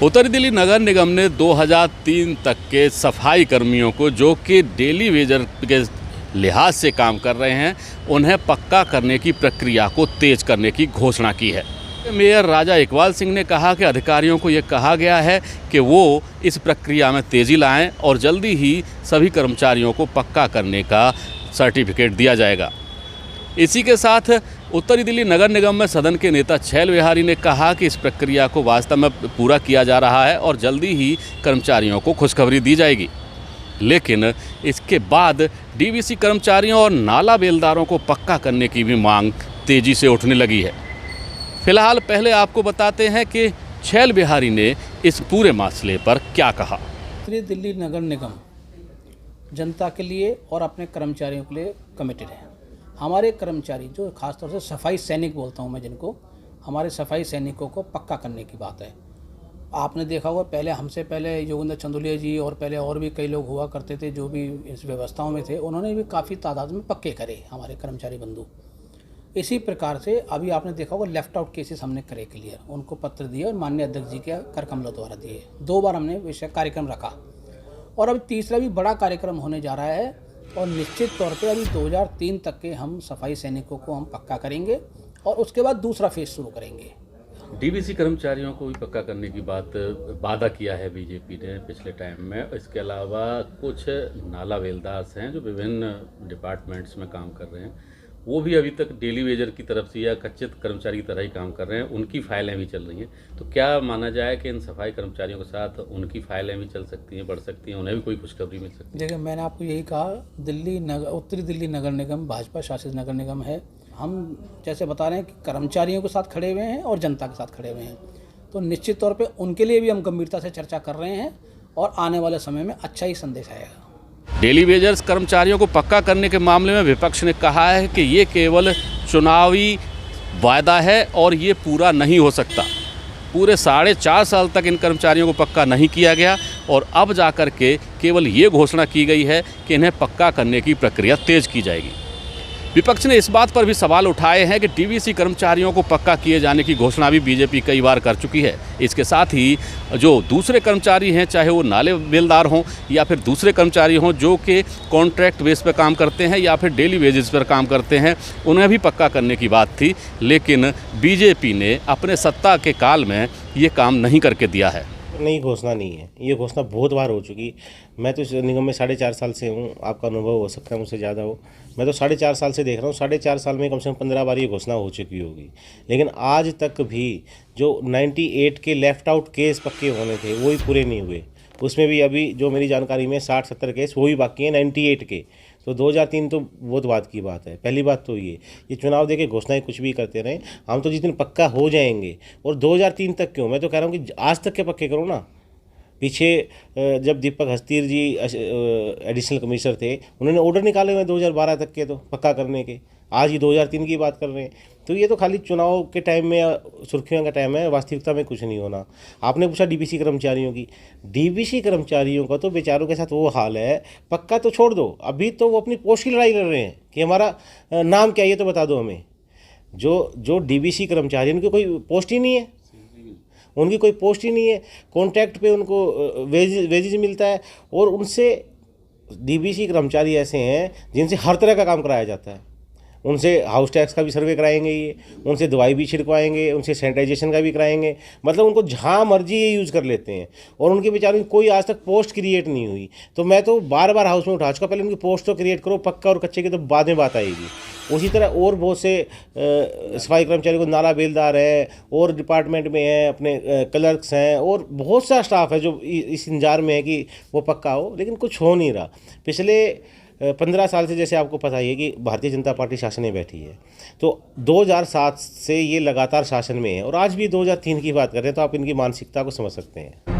उत्तरी दिल्ली नगर निगम ने 2003 तक के सफाई कर्मियों को, जो कि डेली वेजर के लिहाज से काम कर रहे हैं, उन्हें पक्का करने की प्रक्रिया को तेज करने की घोषणा की है। मेयर राजा इकबाल सिंह ने कहा कि अधिकारियों को ये कहा गया है कि वो इस प्रक्रिया में तेज़ी लाएं और जल्दी ही सभी कर्मचारियों को पक्का करने का सर्टिफिकेट दिया जाएगा। इसी के साथ उत्तरी दिल्ली नगर निगम में सदन के नेता छैल बिहारी ने कहा कि इस प्रक्रिया को वास्तव में पूरा किया जा रहा है और जल्दी ही कर्मचारियों को खुशखबरी दी जाएगी। लेकिन इसके बाद डीवीसी कर्मचारियों और नाला बेलदारों को पक्का करने की भी मांग तेज़ी से उठने लगी है। फिलहाल पहले आपको बताते हैं कि छैल बिहारी ने इस पूरे मसले पर क्या कहा। उत्तरी दिल्ली नगर निगम जनता के लिए और अपने कर्मचारियों के लिए कमिटेड है। हमारे कर्मचारी जो खासतौर से सफाई सैनिक बोलता हूँ मैं जिनको, हमारे सफाई सैनिकों को पक्का करने की बात है। आपने देखा होगा पहले हमसे पहले योगेंद्र चंदोलिया जी और पहले और भी कई लोग हुआ करते थे जो भी इस व्यवस्थाओं में थे, उन्होंने भी काफ़ी तादाद में पक्के करे हमारे कर्मचारी बंधु। इसी प्रकार से अभी आपने देखा होगा लेफ्ट आउट केसेस हमने करे क्लियर, उनको पत्र दिए और माननीय अध्यक्ष जी के कर कमलों द्वारा दिए। 2 बार हमने विषय कार्यक्रम रखा और अभी तीसरा भी बड़ा कार्यक्रम होने जा रहा है और निश्चित तौर पे अभी 2003 तक के हम सफाई सैनिकों को हम पक्का करेंगे और उसके बाद दूसरा फेज शुरू करेंगे। डीवीसी कर्मचारियों को भी पक्का करने की वादा किया है बीजेपी ने पिछले टाइम में। इसके अलावा कुछ नाला बेलदार्स हैं जो विभिन्न डिपार्टमेंट्स में काम कर रहे हैं, वो भी अभी तक डेली वेजर की तरफ से या कच्चे कर्मचारी की तरह ही काम कर रहे हैं, उनकी फाइलें भी चल रही हैं। तो क्या माना जाए कि इन सफाई कर्मचारियों के साथ उनकी फाइलें भी चल सकती हैं, बढ़ सकती हैं, उन्हें भी कोई खुशखबरी मिल सकती है? देखिए, मैंने आपको यही कहा, उत्तरी दिल्ली नगर निगम भाजपा शासित नगर निगम है। हम जैसे बता रहे हैं कि कर्मचारियों के साथ खड़े हुए हैं और जनता के साथ खड़े हुए हैं, तो निश्चित तौर पे उनके लिए भी हम गंभीरता से चर्चा कर रहे हैं और आने वाले समय में अच्छा ही संदेश आएगा। डेली वेजर्स कर्मचारियों को पक्का करने के मामले में विपक्ष ने कहा है कि ये केवल चुनावी वायदा है और ये पूरा नहीं हो सकता। पूरे 4.5 साल तक इन कर्मचारियों को पक्का नहीं किया गया और अब जाकर के केवल ये घोषणा की गई है कि इन्हें पक्का करने की प्रक्रिया तेज की जाएगी। विपक्ष ने इस बात पर भी सवाल उठाए हैं कि डीवीसी कर्मचारियों को पक्का किए जाने की घोषणा भी बीजेपी कई बार कर चुकी है। इसके साथ ही जो दूसरे कर्मचारी हैं, चाहे वो नाले बेलदार हों या फिर दूसरे कर्मचारी हों जो कि कॉन्ट्रैक्ट बेस पर काम करते हैं या फिर डेली वेजेस पर काम करते हैं, उन्हें भी पक्का करने की बात थी। लेकिन बीजेपी ने अपने सत्ता के काल में ये काम नहीं करके दिया है। नई घोषणा नहीं है, ये घोषणा बहुत बार हो चुकी। मैं तो इस निगम में 4.5 साल से हूँ, आपका अनुभव हो सकता है मुझसे ज़्यादा हो। मैं तो 4.5 साल से देख रहा हूँ, 4.5 साल में कम से कम 15 बार ये घोषणा हो चुकी होगी। लेकिन आज तक भी जो 98 के लेफ्ट आउट केस पक्के होने थे वो ही पूरे नहीं हुए। उसमें भी अभी जो मेरी जानकारी में 60-70 केस वो भी बाकी हैं 98 के। तो 2003 तो बहुत बात की बात है। पहली बात तो ये चुनाव देके घोषणाएं कुछ भी करते रहें, हम तो जिस दिन पक्का हो जाएंगे। और 2003 तक क्यों, मैं तो कह रहा हूँ कि आज तक के पक्के करो ना। पीछे जब दीपक हस्तीर जी एडिशनल कमिश्नर थे, उन्होंने ऑर्डर निकाले हुए 2012 तक के तो पक्का करने के। आज ये 2003 की बात कर रहे हैं, तो ये तो खाली चुनाव के टाइम में, सुर्खियों का टाइम है, वास्तविकता में कुछ नहीं होना। आपने पूछा डीवीसी कर्मचारियों की, डीवीसी कर्मचारियों का तो बेचारों के साथ वो हाल है, पक्का तो छोड़ दो, अभी तो वो अपनी पोस्ट की लड़ाई लड़ रहे हैं कि हमारा नाम क्या है ये तो बता दो हमें। जो डीवीसी कर्मचारी, उनकी कोई पोस्ट ही नहीं है, उनकी कोई पोस्ट ही नहीं है। कॉन्ट्रैक्ट पे उनको वेजेज मिलता है और उनसे डीवीसी कर्मचारी ऐसे हैं जिनसे हर तरह का काम कराया जाता है। उनसे हाउस टैक्स का भी सर्वे कराएंगे, ये उनसे दवाई भी छिड़कवाएंगे, उनसे सैनिटाइजेशन का भी कराएंगे। मतलब उनको जहाँ मर्जी ये यूज़ कर लेते हैं और उनके बेचारों की कोई आज तक पोस्ट क्रिएट नहीं हुई। तो मैं तो बार बार हाउस में उठा चुका, पहले उनकी पोस्ट तो क्रिएट करो, पक्का और कच्चे की तो बाद में बात आएगी। उसी तरह और बहुत से सफाई कर्मचारी को, नाला बेलदार है और डिपार्टमेंट में हैं, अपने क्लर्क्स हैं और बहुत सा स्टाफ है जो इस इंतजार में है कि वो पक्का हो, लेकिन कुछ हो नहीं रहा। पिछले 15 साल से, जैसे आपको पता ही है कि भारतीय जनता पार्टी शासन में बैठी है, तो 2007 से ये लगातार शासन में है और आज भी 2003 की बात कर रहे हैं, तो आप इनकी मानसिकता को समझ सकते हैं।